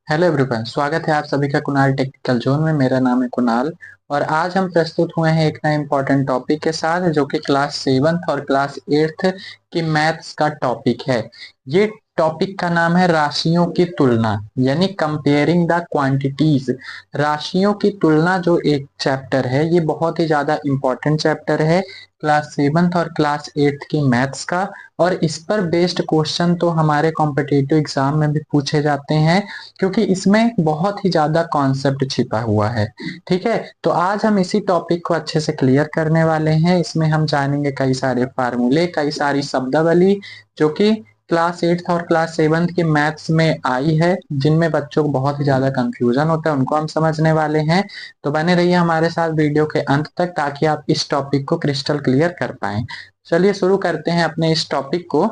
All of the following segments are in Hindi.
हेलो एवरीवन, स्वागत है आप सभी का कुणाल टेक्निकल जोन में। मेरा नाम है कुणाल और आज हम प्रस्तुत हुए हैं एक नए इम्पोर्टेंट टॉपिक के साथ जो कि क्लास 7th और क्लास 8th की मैथ्स का टॉपिक है। ये टॉपिक का नाम है राशियों की तुलना, यानी कंपेयरिंग द क्वांटिटीज। राशियों की तुलना जो एक चैप्टर है, ये बहुत ही ज्यादा इम्पोर्टेंट चैप्टर है क्लास 7th और क्लास 8th की मैथ्स का। और इस पर बेस्ड क्वेश्चन तो हमारे कॉम्पिटिटिव एग्जाम में भी पूछे जाते हैं, क्योंकि इसमें बहुत ही ज्यादा कॉन्सेप्ट छिपा हुआ है। ठीक है, तो आज हम इसी टॉपिक को अच्छे से क्लियर करने वाले हैं। इसमें हम जानेंगे कई सारे फार्मूले, कई सारी शब्दावली जो कि क्लास 8th और क्लास 7th के मैथ्स में आई है, जिनमें बच्चों को बहुत ही ज्यादा कंफ्यूजन होता है, उनको हम समझने वाले हैं। तो बने रहिए हमारे साथ वीडियो के अंत तक ताकि आप इस टॉपिक को क्रिस्टल क्लियर कर पाए। चलिए शुरू करते हैं अपने इस टॉपिक को।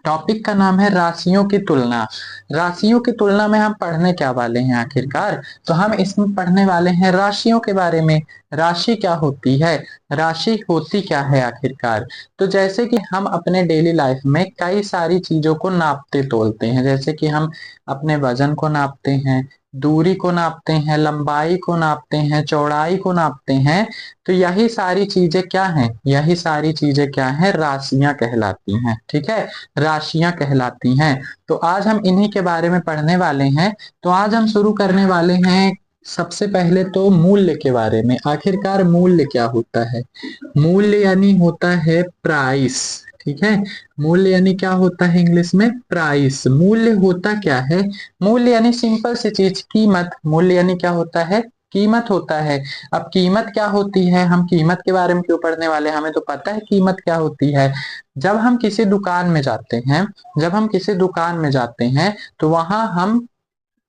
टॉपिक का नाम है राशियों की तुलना। राशियों की तुलना में हम पढ़ने क्या वाले हैं आखिरकार? तो हम इसमें पढ़ने वाले हैं राशियों के बारे में। राशि क्या होती है, राशि होती क्या है आखिरकार? तो जैसे कि हम अपने डेली लाइफ में कई सारी चीजों को नापते तोलते हैं, जैसे कि हम अपने वजन को नापते हैं, दूरी को नापते हैं, लंबाई को नापते हैं, चौड़ाई को नापते हैं। तो यही सारी चीजें क्या हैं? यही सारी चीजें क्या हैं? राशियां कहलाती हैं। ठीक है, राशियां कहलाती हैं। तो आज हम इन्हीं के बारे में पढ़ने वाले हैं। तो आज हम शुरू करने वाले हैं सबसे पहले तो मूल्य के बारे में। आखिरकार मूल्य क्या होता है? मूल्य यानी होता है प्राइस। ठीक है, मूल्य यानी क्या होता है इंग्लिश में? प्राइस। मूल्य होता क्या है? मूल्य यानी सिंपल सी चीज, कीमत। मूल्य यानी क्या होता है? कीमत होता है। अब कीमत क्या होती है? हम कीमत के बारे में क्यों पढ़ने वाले हैं? हमें तो पता है कीमत क्या होती है। जब हम किसी दुकान में जाते हैं, जब हम किसी दुकान में जाते हैं तो वहां हम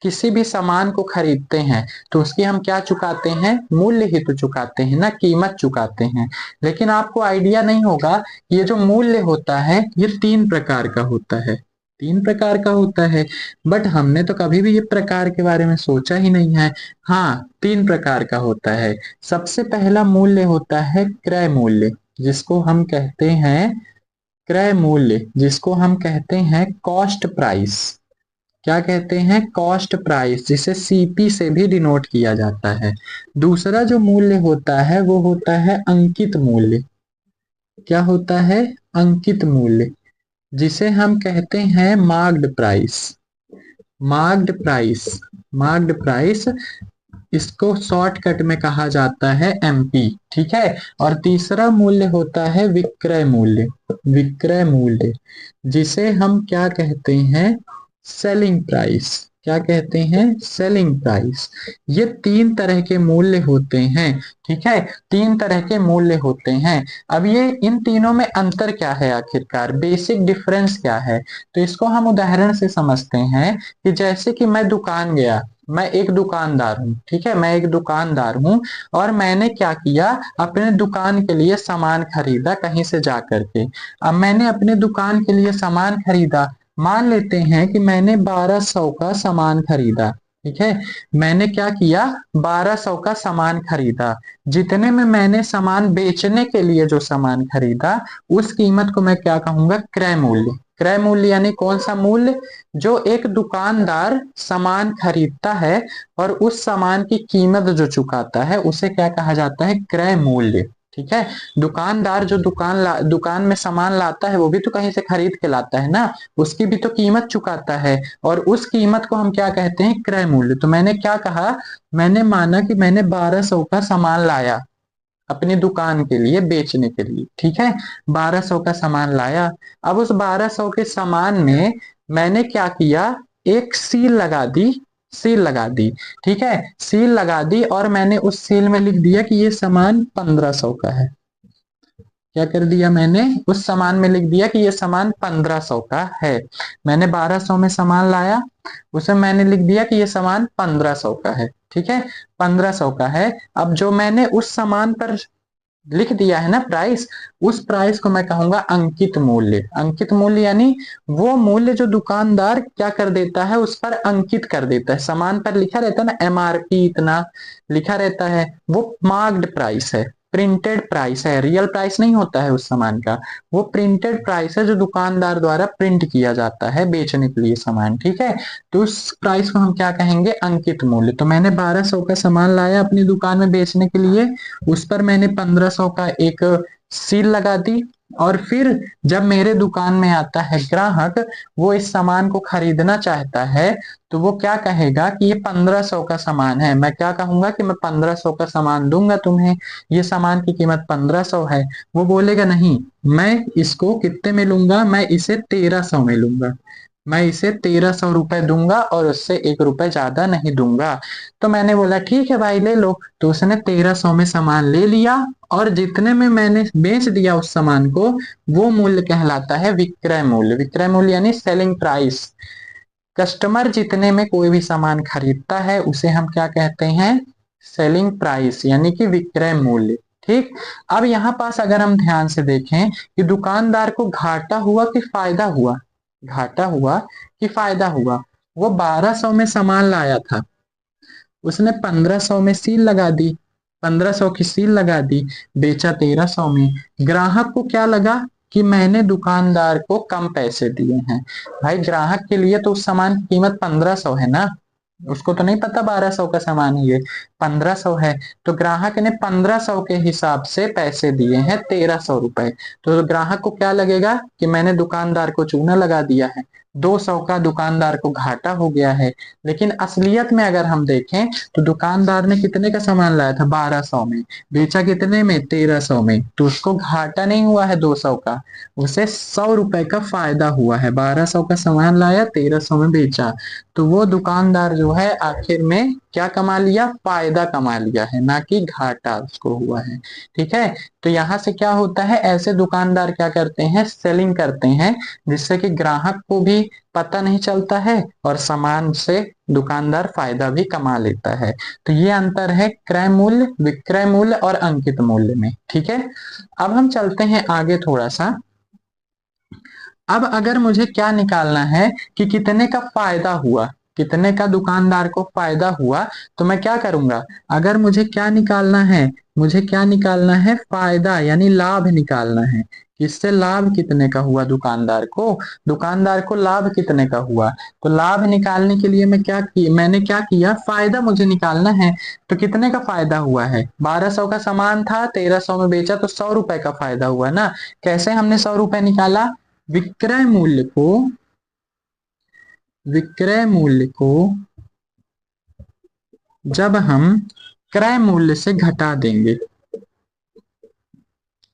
किसी भी सामान को खरीदते हैं तो उसकी हम क्या चुकाते हैं? मूल्य ही तो चुकाते हैं ना, कीमत चुकाते हैं। लेकिन आपको आइडिया नहीं होगा, ये जो मूल्य होता है ये 3 प्रकार का होता है। 3 प्रकार का होता है, बट हमने तो कभी भी ये प्रकार के बारे में सोचा ही नहीं है। हाँ, 3 प्रकार का होता है। सबसे पहला मूल्य होता है क्रय मूल्य, जिसको हम कहते हैं क्रय मूल्य, जिसको हम कहते हैं कॉस्ट प्राइस। क्या कहते हैं? कॉस्ट प्राइस, जिसे सीपी से भी डिनोट किया जाता है। दूसरा जो मूल्य होता है वो होता है अंकित मूल्य। क्या होता है? अंकित मूल्य, जिसे हम कहते हैं marked price. Marked price, marked price, इसको शॉर्टकट में कहा जाता है एमपी। ठीक है, और तीसरा मूल्य होता है विक्रय मूल्य। विक्रय मूल्य, जिसे हम क्या कहते हैं? Selling price. क्या कहते हैं? Selling price. ये 3 तरह के मूल्य होते हैं। ठीक है, 3 तरह के मूल्य होते हैं। अब ये इन तीनों में अंतर क्या है आखिरकार? बेसिक डिफरेंस क्या है? तो इसको हम उदाहरण से समझते हैं कि जैसे कि मैं दुकान गया, मैं एक दुकानदार हूँ। ठीक है, मैं एक दुकानदार हूँ और मैंने क्या किया? अपने दुकान के लिए सामान खरीदा कहीं से जा करके। अब मैंने अपने दुकान के लिए सामान खरीदा, मान लेते हैं कि मैंने 1200 का सामान खरीदा। ठीक है, मैंने क्या किया? 1200 का सामान खरीदा। जितने में मैंने सामान बेचने के लिए जो सामान खरीदा, उस कीमत को मैं क्या कहूंगा? क्रय मूल्य। क्रय मूल्य यानी कौन सा मूल्य? जो एक दुकानदार सामान खरीदता है और उस सामान की कीमत जो चुकाता है, उसे क्या कहा जाता है? क्रय मूल्य। ठीक है, दुकानदार जो दुकान में सामान लाता है, वो भी तो कहीं से खरीद के लाता है ना, उसकी भी तो कीमत चुकाता है, और उस कीमत को हम क्या कहते हैं? क्रय मूल्य। तो मैंने क्या कहा? मैंने माना कि मैंने 1200 का सामान लाया अपनी दुकान के लिए बेचने के लिए। ठीक है, 1200 का सामान लाया। अब उस 1200 के सामान में मैंने क्या किया? एक सील लगा दी। सील लगा दी। ठीक है, सील लगा दी और मैंने उस सील में लिख दिया कि ये सामान 1500 का है। क्या कर दिया मैंने? उस सामान में लिख दिया कि ये सामान 1500 का है। मैंने 1200 में सामान लाया, उसे मैंने लिख दिया कि ये सामान 1500 का है। ठीक है, 1500 का है। अब जो मैंने उस सामान पर लिख दिया है ना प्राइस, उस प्राइस को मैं कहूंगा अंकित मूल्य। अंकित मूल्य यानी वो मूल्य जो दुकानदार क्या कर देता है? उस पर अंकित कर देता है। सामान पर लिखा रहता है ना एमआरपी, इतना लिखा रहता है, वो मार्क्ड प्राइस है। प्रिंटेड प्राइस है, रियल प्राइस नहीं होता है उस सामान का, वो प्रिंटेड प्राइस है जो दुकानदार द्वारा प्रिंट किया जाता है बेचने के लिए सामान, ठीक है। तो उस प्राइस को हम क्या कहेंगे, अंकित मूल्य। तो मैंने 1200 का सामान लाया अपनी दुकान में बेचने के लिए, उस पर मैंने 1500 का एक सील लगा दी, और फिर जब मेरे दुकान में आता है ग्राहक, वो इस सामान को खरीदना चाहता है, तो वो क्या कहेगा कि ये 1500 का सामान है। मैं क्या कहूंगा कि मैं 1500 का सामान दूंगा तुम्हें, ये सामान की कीमत 1500 है। वो बोलेगा नहीं, मैं इसको कितने में लूंगा, मैं इसे 1300 में लूंगा, मैं इसे 1300 रुपए दूंगा और उससे 1 रुपए ज्यादा नहीं दूंगा। तो मैंने बोला ठीक है भाई ले लो, तो उसने 1300 में सामान ले लिया, और जितने में मैंने बेच दिया उस सामान को, वो मूल्य कहलाता है विक्रय मूल्य। विक्रय मूल्य यानी सेलिंग प्राइस। कस्टमर जितने में कोई भी सामान खरीदता है उसे हम क्या कहते हैं, सेलिंग प्राइस यानी कि विक्रय मूल्य, ठीक। अब यहाँ पास अगर हम ध्यान से देखें कि दुकानदार को घाटा हुआ कि फायदा हुआ, घाटा हुआ कि फायदा हुआ। वो 1200 में सामान लाया था, उसने 1500 में सील लगा दी, 1500 की सील लगा दी, बेचा 1300 में। ग्राहक को क्या लगा कि मैंने दुकानदार को कम पैसे दिए हैं। भाई ग्राहक के लिए तो उस सामान की कीमत 1500 है ना, उसको तो नहीं पता 1200 का सामान है, ये 1500 है। तो ग्राहक ने 1500 के हिसाब से पैसे दिए हैं 1300 रुपए। तो ग्राहक को क्या लगेगा कि मैंने दुकानदार को चूना लगा दिया है, 200 का दुकानदार को घाटा हो गया है। लेकिन असलियत में अगर हम देखें तो दुकानदार ने कितने का सामान लाया था, 1200 में, बेचा कितने में, 1300 में। तो उसको घाटा नहीं हुआ है 200 का, उसे 100 रुपए का फायदा हुआ है। 1200 का सामान लाया, 1300 में बेचा, तो वो दुकानदार जो है आखिर में क्या कमा लिया, फायदा कमा लिया है, ना कि घाटा उसको हुआ है, ठीक है। तो यहाँ से क्या होता है, ऐसे दुकानदार क्या करते हैं, सेलिंग करते हैं, जिससे कि ग्राहक को भी पता नहीं चलता है और सामान से दुकानदार फायदा भी कमा लेता है। तो ये अंतर है क्रय मूल्य, विक्रय मूल्य और अंकित मूल्य में, ठीक है। अब हम चलते हैं आगे थोड़ा सा। अब अगर मुझे क्या निकालना है कि कितने का फायदा हुआ, कितने का दुकानदार को फायदा हुआ, तो मैं क्या करूंगा, अगर मुझे क्या निकालना है, मुझे क्या निकालना है, फायदा यानी लाभ निकालना है। इससे लाभ कितने का हुआ दुकानदार को, दुकानदार को लाभ कितने का हुआ। तो लाभ निकालने के लिए मैंने क्या किया, फायदा मुझे निकालना है। तो कितने का फायदा हुआ है, 1200 का सामान था, 1300 में बेचा, तो 100 रुपए का फायदा हुआ ना। कैसे हमने 100 रुपए निकाला, विक्रय मूल्य को, विक्रय मूल्य को जब हम क्रय मूल्य से घटा देंगे,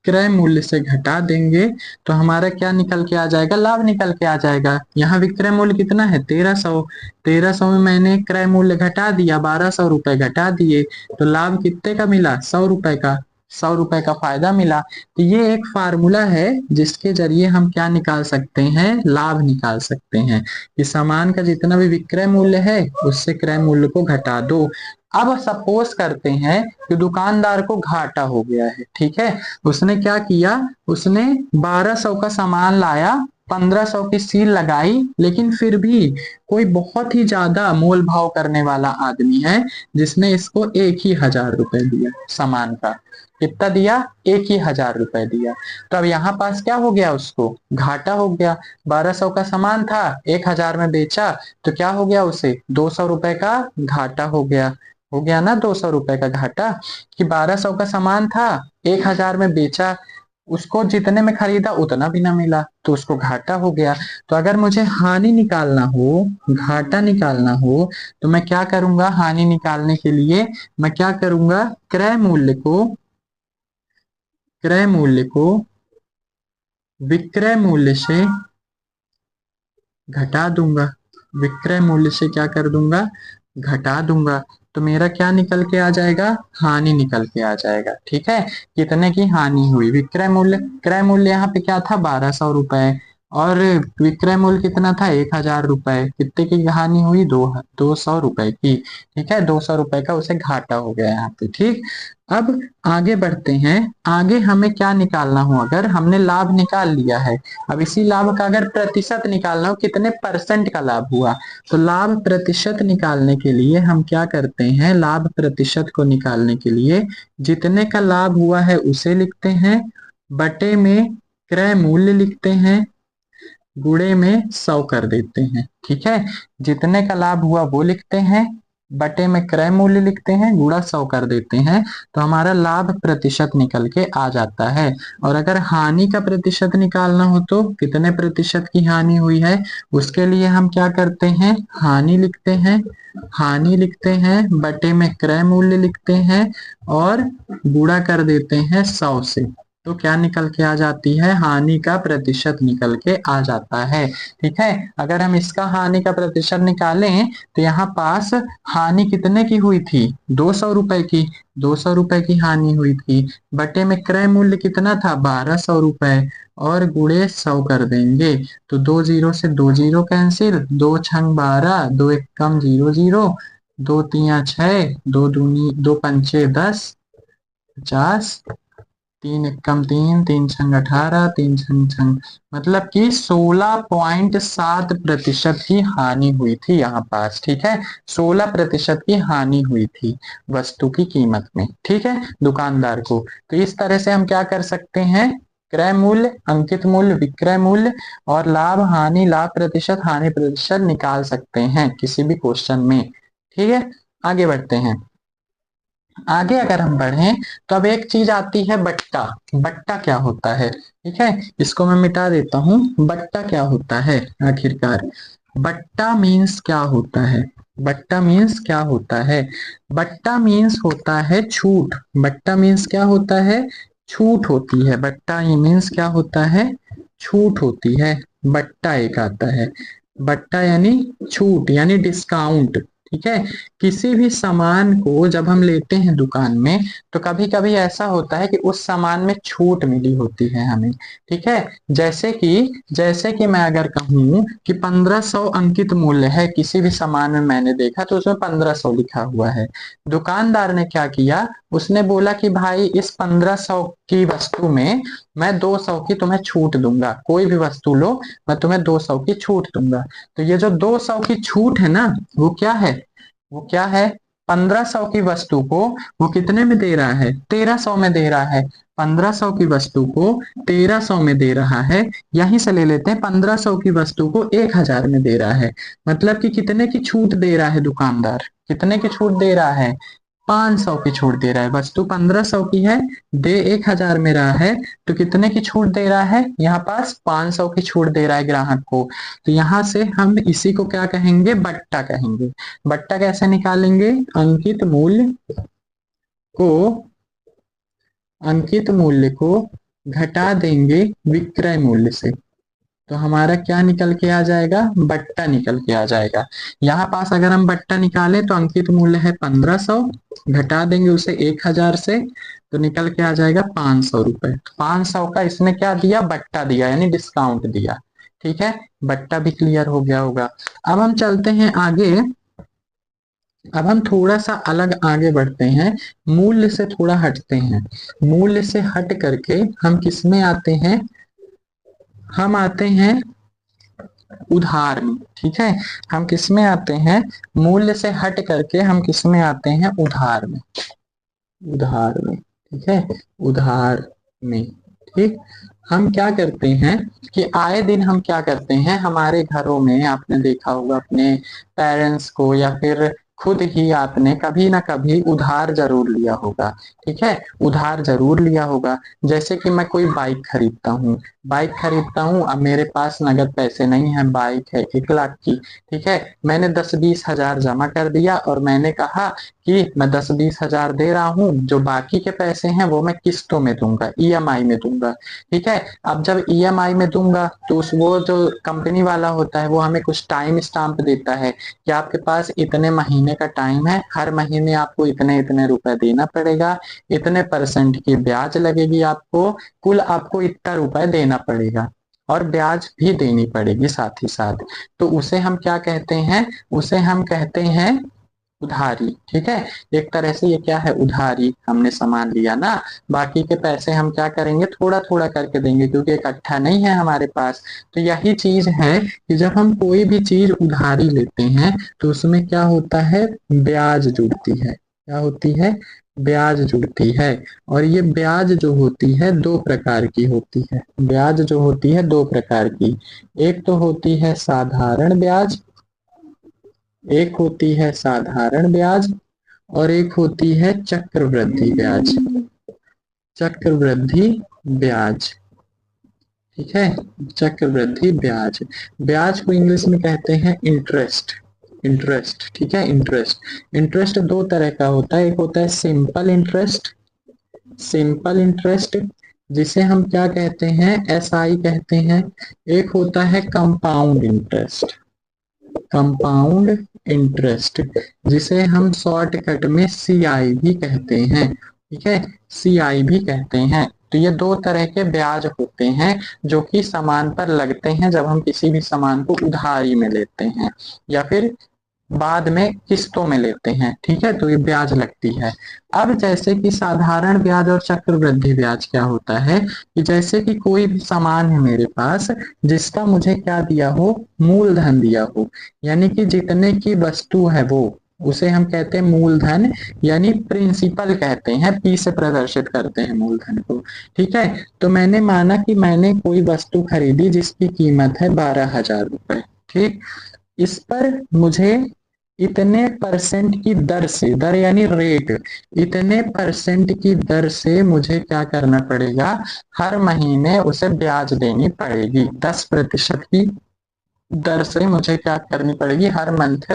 क्रय मूल्य से घटा देंगे, तो हमारा क्या निकल के आ जाएगा, लाभ निकल के आ जाएगा। यहाँ विक्रय मूल्य कितना है, 1300, 1300 में मैंने क्रय मूल्य घटा दिया, 1200 रुपए घटा दिए, तो लाभ कितने का मिला, 100 रुपए का, 100 रुपए का फायदा मिला। तो ये एक फार्मूला है जिसके जरिए हम क्या निकाल सकते हैं, लाभ निकाल सकते हैं। कि सामान का जितना भी विक्रय मूल्य है उससे क्रय मूल्य को घटा दो। अब सपोज करते हैं कि दुकानदार को घाटा हो गया है, ठीक है। उसने क्या किया, उसने 1200 का सामान लाया, 1500 की सील लगाई, लेकिन फिर भी कोई बहुत ही ज्यादा मोल भाव करने वाला आदमी है जिसने इसको 1000 रुपए दिया सामान का। कितना दिया, 1000 रुपए दिया। तो अब यहाँ पास क्या हो गया, उसको घाटा हो गया। 1200 का सामान था, 1000 में बेचा, तो क्या हो गया, उसे 200 रुपए का घाटा हो गया। हो गया ना 200 रुपए का घाटा, कि 1200 का सामान था, 1000 में बेचा, उसको जितने में खरीदा उतना भी ना मिला, तो उसको घाटा हो गया। तो अगर मुझे हानि निकालना हो, घाटा निकालना हो, तो मैं क्या करूंगा, हानि निकालने के लिए मैं क्या करूंगा, क्रय मूल्य को, क्रय मूल्य को विक्रय मूल्य से घटा दूंगा, विक्रय मूल्य से क्या कर दूंगा, घटा दूंगा। तो मेरा क्या निकल के आ जाएगा, हानि निकल के आ जाएगा, ठीक है। कितने की हानि हुई, विक्रय मूल्य, क्रय मूल्य यहाँ पे क्या था, 1200 रुपए, और विक्रय मूल्य कितना था, 1,000 रुपए। कितने की हानि हुई, 200 रुपए की। ठीक है, 200 रुपए का उसे घाटा हो गया यहाँ पे। ठीक, अब आगे बढ़ते हैं। आगे हमें क्या निकालना हो, अगर हमने लाभ निकाल लिया है, अब इसी लाभ का अगर प्रतिशत निकालना हो, कितने परसेंट का लाभ हुआ, तो लाभ प्रतिशत निकालने के लिए हम क्या करते हैं, लाभ प्रतिशत को निकालने के लिए जितने का लाभ हुआ है उसे लिखते हैं, बटे में क्रय मूल्य लिखते हैं, गुणे में 100 कर देते हैं। ठीक है, जितने का लाभ हुआ वो लिखते हैं, बटे में क्रय मूल्य लिखते हैं, गुणा 100 कर देते हैं, तो हमारा लाभ प्रतिशत निकल के आ जाता है। और अगर हानि का प्रतिशत निकालना हो तो कितने प्रतिशत की हानि हुई है, उसके लिए हम क्या करते हैं, हानि लिखते हैं, हानि लिखते हैं, बटे में क्रय मूल्य लिखते हैं और गुणा कर देते हैं 100 से। तो क्या निकल के आ जाती है, हानि का प्रतिशत निकल के आ जाता है। ठीक है, अगर हम इसका हानि का प्रतिशत निकालें तो यहाँ पास हानि कितने की हुई थी, 200 रुपए की, 200 रुपए की हानि हुई थी, बटे में क्रय मूल्य कितना था, 1200 रुपए, और गुणे 100 कर देंगे। तो 2 जीरो से 2 जीरो कैंसिल, 2 छंग 12, 2 एक कम 0 0, 2 तिया 6, 2 दूनी 2 पंचे 10, 50, 3 एक कम 3, 3 छंग 18, 3 छंग छंग, मतलब कि 16.7% की हानि हुई थी यहाँ पास। ठीक है, 16% की हानि हुई थी वस्तु की कीमत में। ठीक है, दुकानदार को। तो इस तरह से हम क्या कर सकते हैं, क्रय मूल्य, अंकित मूल्य, विक्रय मूल्य और लाभ हानि, लाभ प्रतिशत हानि प्रतिशत निकाल सकते हैं किसी भी क्वेश्चन में। ठीक है, आगे बढ़ते हैं। आगे अगर हम बढ़ें तो अब एक चीज आती है बट्टा। बट्टा क्या होता है, ठीक है, इसको मैं मिटा देता हूं। बट्टा क्या होता है आखिरकार, बट्टा मीन्स क्या होता है, बट्टा मीन्स क्या होता है, बट्टा मीन्स होता है छूट। बट्टा मीन्स क्या होता है, छूट होती है। बट्टा ये मीन्स क्या होता है, छूट होती है। बट्टा एक आता है, बट्टा यानी छूट यानी डिस्काउंट। ठीक है, किसी भी सामान को जब हम लेते हैं दुकान में तो कभी कभी ऐसा होता है कि उस सामान में छूट मिली होती है हमें। ठीक है, जैसे कि मैं अगर कहूं कि 1500 अंकित मूल्य है किसी भी सामान में, मैंने देखा तो उसमें 1500 लिखा हुआ है। दुकानदार ने क्या किया, उसने बोला कि भाई इस 1500 की वस्तु में मैं 200 की तुम्हें छूट दूंगा, कोई भी वस्तु लो मैं तुम्हें 200 की छूट दूंगा। तो ये जो 200 की छूट है ना, वो क्या है, वो क्या है, 1500 की वस्तु को वो कितने में दे रहा है, 1300 में दे रहा है। 1500 की वस्तु को 1300 में दे रहा है। यहीं से ले लेते हैं, 1500 की वस्तु को 1000 में दे रहा है। मतलब कि कितने की छूट दे रहा है दुकानदार, कितने की छूट दे रहा है, 500 की छूट दे रहा है। वस्तु 1500 की है, दे 1000 में रहा है, तो कितने की छूट दे रहा है, यहाँ पास 500 की छूट दे रहा है ग्राहक को। तो यहाँ से हम इसी को क्या कहेंगे, बट्टा कहेंगे। बट्टा कैसे निकालेंगे, को अंकित मूल्य को घटा देंगे विक्रय मूल्य से, तो हमारा क्या निकल के आ जाएगा, बट्टा निकल के आ जाएगा। यहाँ पास अगर हम बट्टा निकालें तो अंकित मूल्य है 1500, घटा देंगे उसे 1000 से, तो निकल के आ जाएगा 500 रुपए। 500 का इसने क्या दिया, बट्टा दिया यानी डिस्काउंट दिया। ठीक है, बट्टा भी क्लियर हो गया होगा। अब हम चलते हैं आगे। अब हम थोड़ा सा अलग आगे बढ़ते हैं, मूल्य से थोड़ा हटते हैं। मूल्य से हट करके हम किस में आते हैं, हम आते हैं उधार में। ठीक है, हम किस में आते हैं, मूल्य से हट करके हम किस में आते हैं, उधार में, उधार में। ठीक है, उधार में। ठीक, हम क्या करते हैं कि आए दिन हम क्या करते हैं, हमारे घरों में आपने देखा होगा अपने पेरेंट्स को या फिर खुद ही आपने कभी ना कभी उधार जरूर लिया होगा। ठीक है, उधार जरूर लिया होगा। जैसे कि मैं कोई बाइक खरीदता हूँ, बाइक खरीदता हूँ, अब मेरे पास नगद पैसे नहीं है, बाइक है 1 लाख की। ठीक है, मैंने 10-20 हजार जमा कर दिया और मैंने कहा कि मैं 10-20 हजार दे रहा हूँ, जो बाकी के पैसे हैं वो मैं किस्तों में दूंगा, ईएमआई में दूंगा। ठीक है, अब जब ईएमआई में दूंगा तो उस वो जो कंपनी वाला होता है वो हमें कुछ टाइम स्टाम्प देता है कि आपके पास इतने महीने का टाइम है, हर महीने आपको इतने इतने रुपए देना पड़ेगा, इतने % की ब्याज लगेगी आपको, कुल आपको इतना रुपए देना पड़ेगा। और ब्याज भी देनी पड़ेगी साथ ही साथ। तो उसे हम क्या कहते हैं? उसे हम कहते हैं उधारी। ठीक है, एक तरह से ये क्या है? उधारी। हमने सामान लिया ना, बाकी के पैसे हम क्या करेंगे? थोड़ा थोड़ा करके देंगे, क्योंकि इकट्ठा नहीं है हमारे पास। तो यही चीज है कि जब हम कोई भी चीज उधारी लेते हैं तो उसमें क्या होता है? ब्याज जुड़ती है। क्या होती है? ब्याज जुड़ती है। और ये ब्याज जो होती है दो प्रकार की होती है। ब्याज जो होती है दो प्रकार की, एक तो होती है साधारण ब्याज, एक होती है साधारण ब्याज, और एक होती है चक्रवृद्धि ब्याज। चक्रवृद्धि ब्याज। ठीक है, चक्रवृद्धि ब्याज। ब्याज को इंग्लिश में कहते हैं इंटरेस्ट। इंटरेस्ट, ठीक है, इंटरेस्ट। इंटरेस्ट दो तरह का होता है, एक होता है सिंपल इंटरेस्ट। सिंपल इंटरेस्ट जिसे हम क्या कहते हैं? एसआई कहते हैं। एक होता है कंपाउंड इंटरेस्ट। कंपाउंड इंटरेस्ट जिसे हम शॉर्टकट में सीआई भी कहते हैं। ठीक है, सीआई भी कहते हैं। तो ये दो तरह के ब्याज होते हैं जो कि सामान पर लगते हैं जब हम किसी भी सामान को उधारी में लेते हैं या फिर बाद में किस्तों में लेते हैं। ठीक है, तो ये ब्याज लगती है। अब जैसे कि साधारण ब्याज और चक्रवृद्धि ब्याज क्या होता है कि जैसे कि कोई भी सामान है मेरे पास जिसका मुझे क्या दिया हो? मूलधन दिया हो, यानी कि जितने की वस्तु है वो, उसे हम कहते हैं मूलधन, यानी प्रिंसिपल कहते हैं। पी से प्रदर्शित करते हैं मूलधन को। ठीक है, तो मैंने माना कि मैंने कोई वस्तु खरीदी जिसकी कीमत है 12,000 रुपए। ठीक, इस पर मुझे इतने परसेंट की दर से, दर यानी रेट, इतने परसेंट की दर से मुझे क्या करना पड़ेगा? हर महीने उसे ब्याज देनी पड़ेगी। 10% की दर से मुझे क्या करनी पड़ेगी? हर मंथ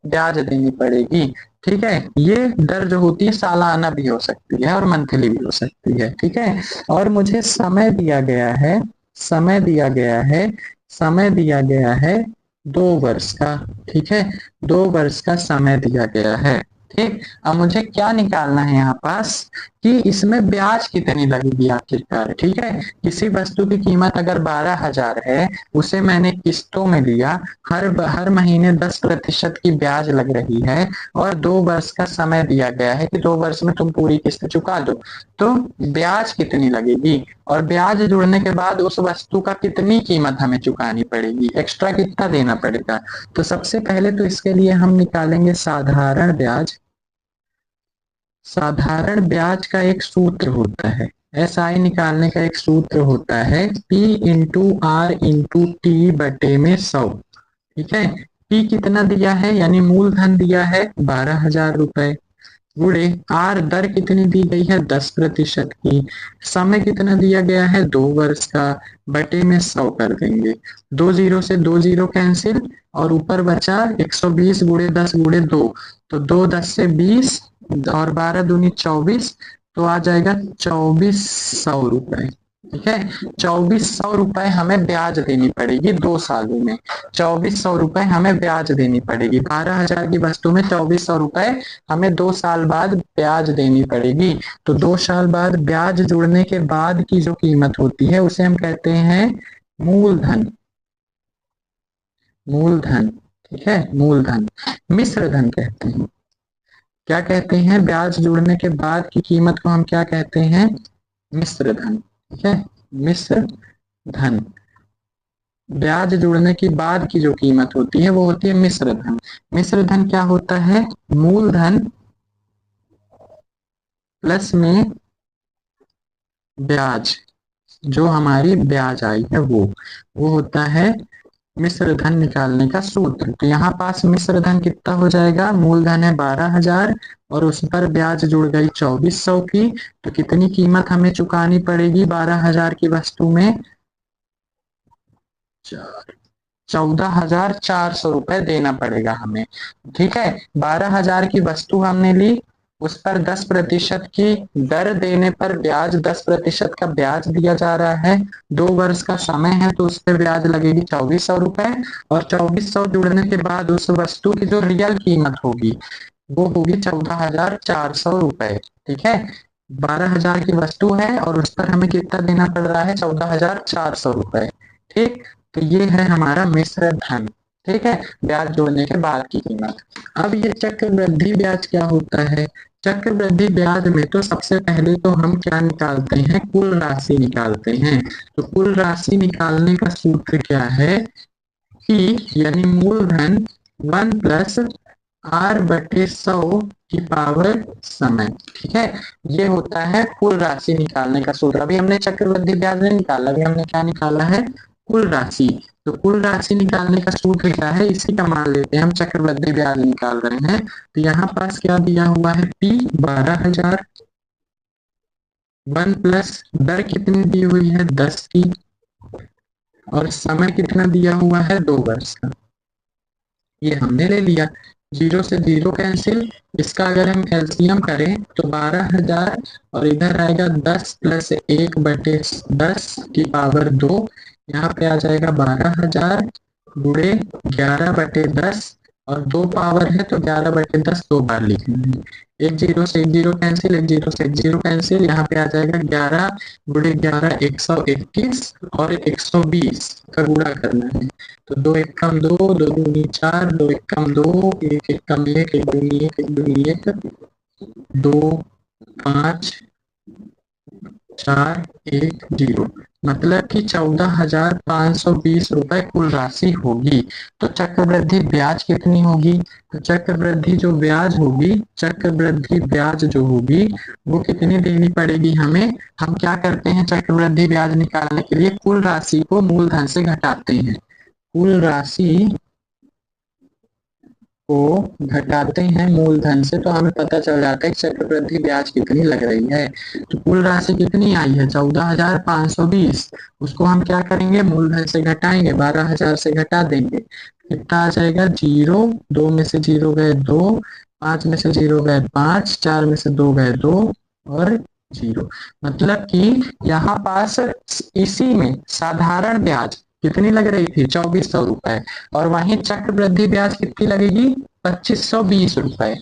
ब्याज देनी पड़ेगी। ठीक है, ये दर जो होती है सालाना भी हो सकती है और मंथली भी हो सकती है। ठीक है, और मुझे समय दिया गया है, समय दिया गया है, समय दिया गया है 2 वर्ष का। ठीक है, 2 वर्ष का समय दिया गया है। ठीक, अब मुझे क्या निकालना है यहाँ पास कि इसमें ब्याज कितनी लगेगी आखिरकार। ठीक है, किसी वस्तु की कीमत अगर 12,000 है, उसे मैंने किस्तों में लिया, हर महीने 10% की ब्याज लग रही है, और 2 वर्ष का समय दिया गया है कि 2 वर्ष में तुम पूरी किस्त चुका दो। तो ब्याज कितनी लगेगी, और ब्याज जुड़ने के बाद उस वस्तु का कितनी कीमत हमें चुकानी पड़ेगी, एक्स्ट्रा कितना देना पड़ेगा। तो सबसे पहले तो इसके लिए हम निकालेंगे साधारण ब्याज। साधारण ब्याज का एक सूत्र होता है, एसआई निकालने का एक सूत्र होता है, P into R into T बटे में 100। ठीक है, P कितना दिया है, यानी मूलधन दिया है 12,000 रुपए, गुणे आर दर कितनी दी गई है? 10% की, समय कितना दिया गया है? 2 वर्ष का, बटे में 100 कर देंगे। 2 जीरो से 2 जीरो कैंसिल, और ऊपर बचा 120 गुणे 10 गुणे 2, तो 2 10 से 20, और 12 दूनी 24, तो आ जाएगा 2,400 रुपए। ठीक है, 2,400 रुपए हमें ब्याज देनी पड़ेगी 2 सालों में। 2,400 रुपए हमें ब्याज देनी पड़ेगी। 12,000 की वस्तु में 2,400 रुपए हमें 2 साल बाद ब्याज देनी पड़ेगी। तो 2 साल बाद ब्याज जुड़ने के बाद की जो कीमत होती है उसे हम कहते हैं मूलधन। मूलधन, ठीक है, मूलधन। मिश्र धन कहते हैं। क्या कहते हैं? ब्याज जुड़ने के बाद की कीमत को हम क्या कहते हैं? मिश्र धन। ठीक है, मिश्र धन। ब्याज जुड़ने के बाद की जो कीमत होती है वो होती है मिश्र धन। मिश्र धन क्या होता है? मूलधन प्लस में ब्याज, जो हमारी ब्याज आई है वो होता है मिश्र धन निकालने का सूत्र। तो यहाँ पास मिश्र धन कितना हो जाएगा? मूलधन है 12,000 और उस पर ब्याज जुड़ गई 2,400 की, तो कितनी कीमत हमें चुकानी पड़ेगी 12,000 की वस्तु में? 14,400 रुपए देना पड़ेगा हमें। ठीक है, 12,000 की वस्तु हमने ली, उस पर 10% की दर देने पर ब्याज, 10% का ब्याज दिया जा रहा है। 2 वर्ष का समय है तो उस पर ब्याज लगेगी 2,400 रुपए, और 2,400 जुड़ने के बाद उस वस्तु की जो रियल कीमत होगी वो होगी 14,400 रुपए। ठीक है, 12,000 की वस्तु है और उस पर हमें कितना देना पड़ रहा है? 14,400 रुपए। ठीक, तो ये है हमारा मिश्र धन। ठीक है, ब्याज जोड़ने के बाद की कीमत। अब ये चक्रवृद्धि ब्याज क्या होता है? चक्रवृद्धि ब्याज में तो सबसे पहले तो हम क्या निकालते हैं, कुल राशि निकालते हैं। तो कुल राशि निकालने का सूत्र क्या है कि यानी मूलधन 1+R/100 की पावर समय। ठीक है, ये होता है कुल राशि निकालने का सूत्र। अभी हमने चक्रवृद्धि ब्याज नहीं निकाला, अभी हमने क्या निकाला है, कुल राशि। तो कुल राशि निकालने का सूत्र क्या है, इसी का मान लेते हैं हम, चक्रवृद्धि ब्याज निकाल रहे हैं। तो यहाँ पास क्या दिया हुआ है, P 12,000, 1 प्लस दर कितनी दी हुई है, 10 की, और समय कितना दिया हुआ है, 2 वर्ष का। ये हमने ले लिया। 0 से 0 कैंसिल, इसका अगर हम एलसीएम करें तो 12,000 और इधर आएगा 10 + 1/10 की पावर 2। यहाँ पे आ जाएगा 12,000 गुणे 11/10 और 2 पावर है तो 11/10 2 बार लिखेंगे। 1 0 से 1 0 कैंसिल, 1 0 से 1 0 कैंसिल, यहाँ पे आ जाएगा 11 गुणे 11 121 और 120 का गुणा करना है। तो 2 1 कम 2, 2 दूनी 4, 2 1 कम 2, 1 1 कम 1, 1 दूनी 1, 1 दूनी 1, 2 5 4 1 0, मतलब कि 14,520 रुपए कुल राशि होगी। तो चक्रवृद्धि ब्याज कितनी होगी, तो चक्रवृद्धि जो ब्याज होगी, चक्रवृद्धि ब्याज जो होगी वो कितनी देनी पड़ेगी हमें। हम क्या करते हैं, चक्रवृद्धि ब्याज निकालने के लिए कुल राशि को मूलधन से घटाते हैं। कुल राशि को घटाते हैं मूलधन से तो हमें पता चल जाता है कि चक्रवृद्धि ब्याज कितनी लग रही है। तो कुल राशि कितनी आई है, 14,520। उसको हम क्या करेंगे, मूलधन से घटाएंगे, 12,000 से घटा देंगे, कितना आ जाएगा, 0, 2 में से 0 गए 2, 5 में से 0 गए 5, 4 में से 2 गए 2 और 0। मतलब कि यहाँ पास इसी में साधारण ब्याज कितनी लग रही थी, 2,400 रुपए, और वहीं चक्रवृद्धि ब्याज कितनी लगेगी, 2,520 रुपए।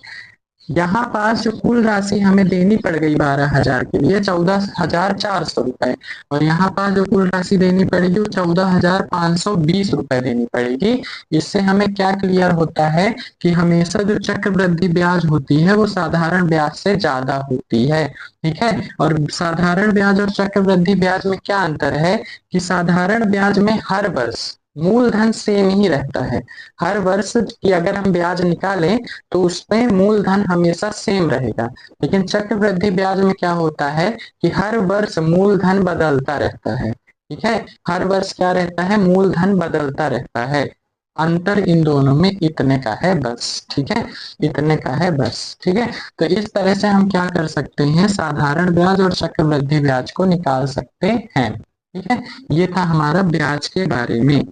यहाँ पास जो कुल राशि हमें देनी पड़ गई 12,000 के लिए 14,400 रुपए, और यहाँ पास जो कुल राशि देनी पड़ेगी वो 14,520 रुपए देनी पड़ेगी। इससे हमें क्या क्लियर होता है कि हमेशा जो चक्रवृद्धि ब्याज होती है वो साधारण ब्याज से ज्यादा होती है। ठीक है, और साधारण ब्याज और चक्रवृद्धि ब्याज में क्या अंतर है कि साधारण ब्याज में हर वर्ष मूलधन सेम ही रहता है। हर वर्ष की अगर हम ब्याज निकालें तो उसमें मूलधन हमेशा सेम रहेगा, लेकिन चक्रवृद्धि ब्याज में क्या होता है कि हर वर्ष मूलधन बदलता रहता है। ठीक है, हर वर्ष क्या रहता है, मूलधन बदलता रहता है। अंतर इन दोनों में इतने का है बस। ठीक है, इतने का है बस। ठीक है, तो इस तरह से हम क्या कर सकते हैं, साधारण ब्याज और चक्रवृद्धि ब्याज को निकाल सकते हैं। ठीक है, ये था हमारा ब्याज के बारे में।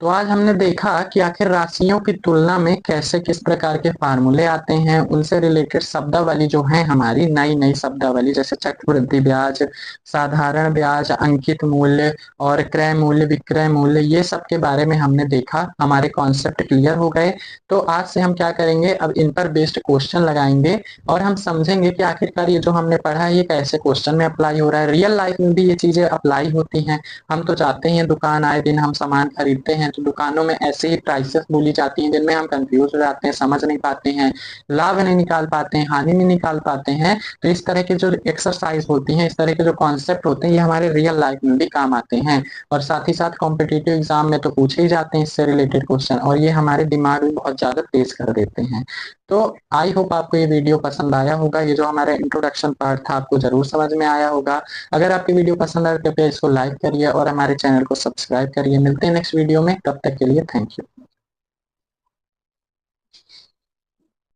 तो आज हमने देखा कि आखिर राशियों की तुलना में कैसे किस प्रकार के फार्मूले आते हैं, उनसे रिलेटेड शब्दावली जो है हमारी नई नई शब्दावली, जैसे चक्रवृद्धि ब्याज, साधारण ब्याज, अंकित मूल्य और क्रय मूल्य, विक्रय मूल्य, ये सब के बारे में हमने देखा। हमारे कॉन्सेप्ट क्लियर हो गए। तो आज से हम क्या करेंगे, अब इन पर बेस्ड क्वेश्चन लगाएंगे और हम समझेंगे कि आखिरकार ये जो हमने पढ़ा है ये कैसे क्वेश्चन में अप्लाई हो रहा है। रियल लाइफ में भी ये चीजें अप्लाई होती हैं। हम तो जाते हैं दुकान, आए दिन हम सामान खरीदते हैं, तो दुकानों में ऐसे ही प्राइसेस बोली जाती हैं जिनमें हम कंफ्यूज हो जाते हैं, समझ नहीं पाते हैं, लाभ नहीं निकाल पाते हैं, हानि नहीं निकाल पाते हैं। तो इस तरह के जो एक्सरसाइज होती हैं, इस तरह के जो कॉन्सेप्ट होते हैं, ये हमारे रियल लाइफ में भी काम आते हैं और साथ ही साथ कॉम्पिटिटिव एग्जाम में तो पूछे ही जाते हैं इससे रिलेटेड क्वेश्चन, और ये हमारे दिमाग में बहुत ज्यादा तेज कर देते हैं। तो आई होप आपको ये वीडियो पसंद आया होगा। ये जो हमारा इंट्रोडक्शन पार्ट था आपको जरूर समझ में आया होगा। अगर आपकी वीडियो पसंद आए तो कृपया इसको लाइक करिए और हमारे चैनल को सब्सक्राइब करिए। मिलते हैं नेक्स्ट वीडियो में, तब तक के लिए थैंक यू।